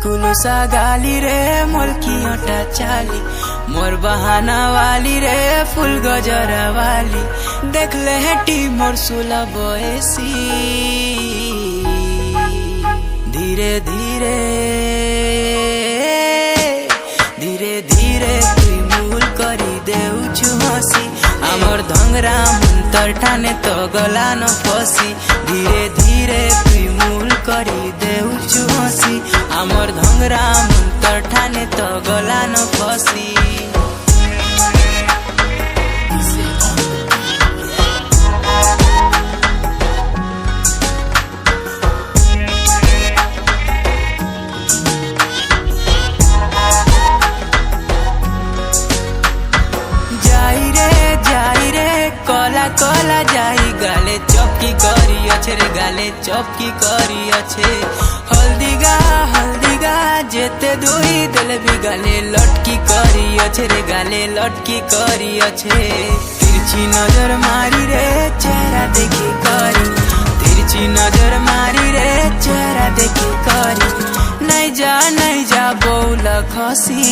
कुलसा गाली रे मोलकी ओटा चाली मोर बहाना वाली रे फुल गजरा वाली देख ले हेटी मोर सुला बयसी धीरे धीरे धीरे धीरे तुई मूल करी देउछु हसी आमर धंगरा मुंतर ठाने तो गला न फसी धीरे धीरे तुई मूल करी देउछु हसी आमर धंगरा मुंतर ठाने तो गला न फसी कला जाई गाले चौकी करी अच्छे रे गाले चौकी करी अच्छे हल्दी गा जेते दुई दिल भी गाले लटकी करी अच्छे रे गाले लटकी करी अच्छे तिरछी नजर मारी रे चेहरा देखी करी तिरछी नजर मारी रे चेहरा देखी करी नहीं जा बौला खसी